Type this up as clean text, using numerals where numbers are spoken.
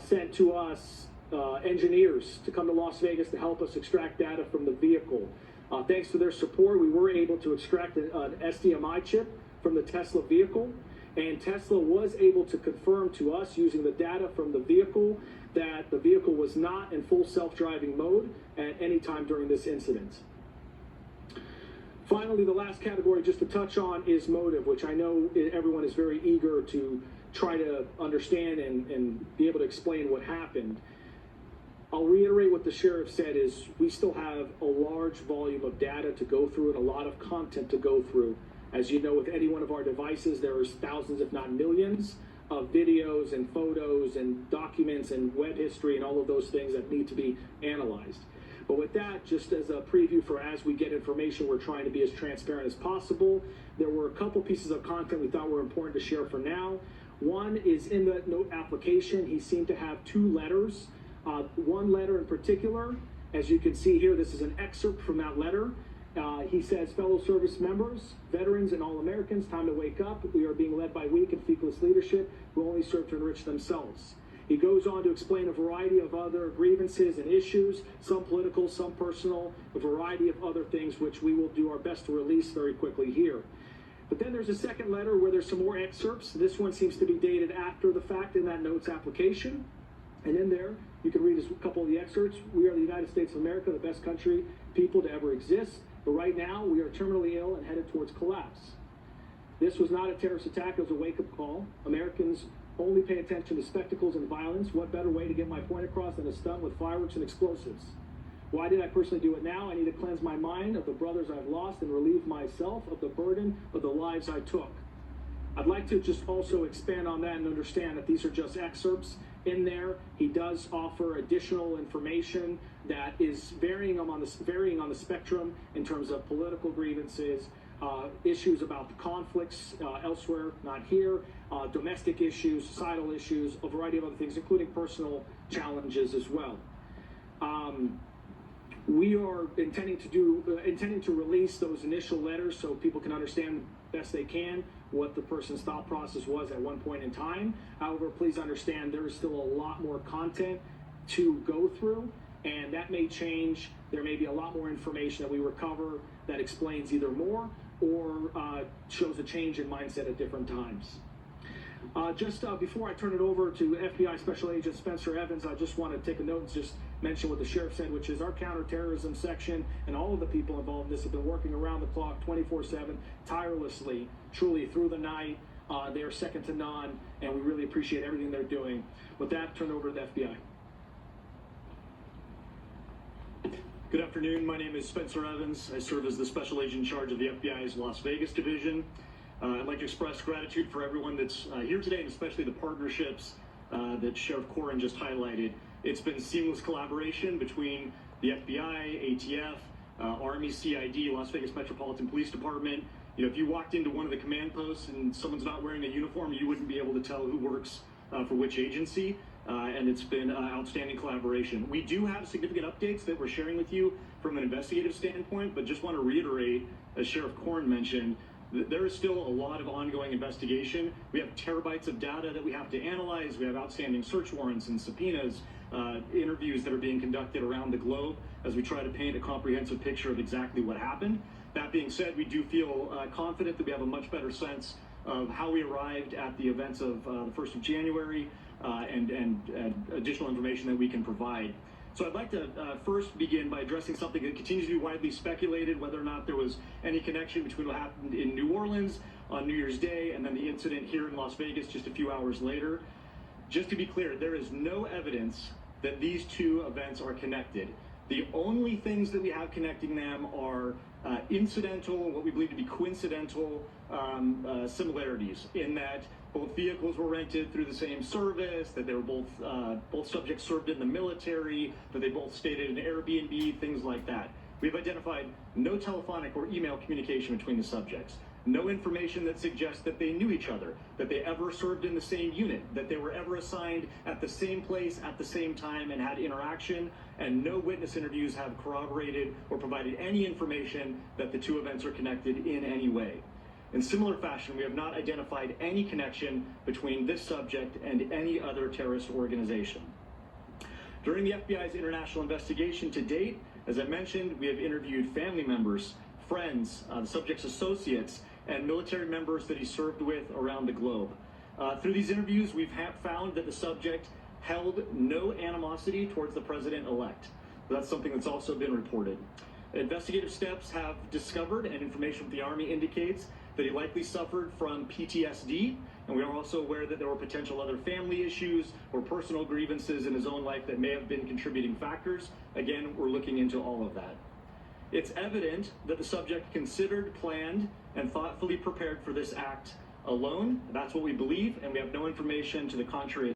sent to us engineers to come to Las Vegas to help us extract data from the vehicle. Thanks to their support, we were able to extract an SDMI chip from the Tesla vehicle, and Tesla was able to confirm to us using the data from the vehicle that the vehicle was not in full self-driving mode at any time during this incident. Finally, the last category just to touch on is motive, which I know everyone is very eager to try to understand and be able to explain what happened. I'll reiterate what the sheriff said is we still have a large volume of data to go through and a lot of content to go through. As you know, with any one of our devices, there's thousands, if not millions, of videos and photos and documents and web history and all of those things that need to be analyzed. But with that, just as a preview for as we get information, we're trying to be as transparent as possible. There were a couple pieces of content we thought were important to share for now. One is in the note application, he seemed to have two letters. One letter in particular, as you can see here, this is an excerpt from that letter. He says, fellow service members, veterans, and all Americans, time to wake up. We are being led by weak and feckless leadership who only serve to enrich themselves. He goes on to explain a variety of other grievances and issues, some political, some personal, a variety of other things, which we will do our best to release very quickly here. But then there's a second letter where there's some more excerpts. This one seems to be dated after the fact in that notes application. And in there, you can read a couple of the excerpts. We are the United States of America, the best country, people to ever exist. But right now, we are terminally ill and headed towards collapse. This was not a terrorist attack, it was a wake-up call. Americans only pay attention to spectacles and violence. What better way to get my point across than a stunt with fireworks and explosives? Why did I personally do it now? I need to cleanse my mind of the brothers I've lost and relieve myself of the burden of the lives I took. I'd like to just also expand on that and understand that these are just excerpts. In there, he does offer additional information that is varying on the spectrum in terms of political grievances, issues about the conflicts elsewhere, not here, domestic issues, societal issues, a variety of other things, including personal challenges as well. We are intending to release those initial letters so people can understand best they can what the person's thought process was at one point in time. However, please understand there is still a lot more content to go through, and that may change. There may be a lot more information that we recover that explains either more or shows a change in mindset at different times. Before I turn it over to FBI Special Agent Spencer Evans, I just want to take a note and just mention what the sheriff said, which is our counterterrorism section and all of the people involved in this have been working around the clock 24/7, tirelessly, truly through the night. They are second to none, and we really appreciate everything they're doing. With that, turn it over to the FBI. Good afternoon. My name is Spencer Evans. I serve as the Special Agent in charge of the FBI's Las Vegas division. I'd like to express gratitude for everyone that's here today, and especially the partnerships that Sheriff Corrin just highlighted. It's been seamless collaboration between the FBI, ATF, Army, CID, Las Vegas Metropolitan Police Department. You know, if you walked into one of the command posts and someone's not wearing a uniform, you wouldn't be able to tell who works for which agency. And it's been outstanding collaboration. We do have significant updates that we're sharing with you from an investigative standpoint, but just want to reiterate, as Sheriff Corrin mentioned, there is still a lot of ongoing investigation. We have terabytes of data that we have to analyze. We have outstanding search warrants and subpoenas, interviews that are being conducted around the globe as we try to paint a comprehensive picture of exactly what happened. That being said, we do feel confident that we have a much better sense of how we arrived at the events of the 1st of January and additional information that we can provide. So I'd like to first begin by addressing something that continues to be widely speculated, whether or not there was any connection between what happened in New Orleans on New Year's Day and then the incident here in Las Vegas just a few hours later. Just to be clear, there is no evidence that these two events are connected. The only things that we have connecting them are incidental, what we believe to be coincidental similarities in that both vehicles were rented through the same service, that they were both subjects served in the military, that they both stayed at an Airbnb, things like that. We've identified no telephonic or email communication between the subjects, no information that suggests that they knew each other, that they ever served in the same unit, that they were ever assigned at the same place at the same time and had interaction, and no witness interviews have corroborated or provided any information that the two events are connected in any way. In similar fashion, we have not identified any connection between this subject and any other terrorist organization. During the FBI's international investigation to date, as I mentioned, we have interviewed family members, friends, the subject's associates, and military members that he served with around the globe. Through these interviews, we've found that the subject held no animosity towards the president-elect. That's something that's also been reported. Investigative steps have discovered, and information from the Army indicates, that he likely suffered from PTSD, and we are also aware that there were potential other family issues or personal grievances in his own life that may have been contributing factors. Again, we're looking into all of that. It's evident that the subject considered, planned, and thoughtfully prepared for this act alone. That's what we believe, and we have no information to the contrary.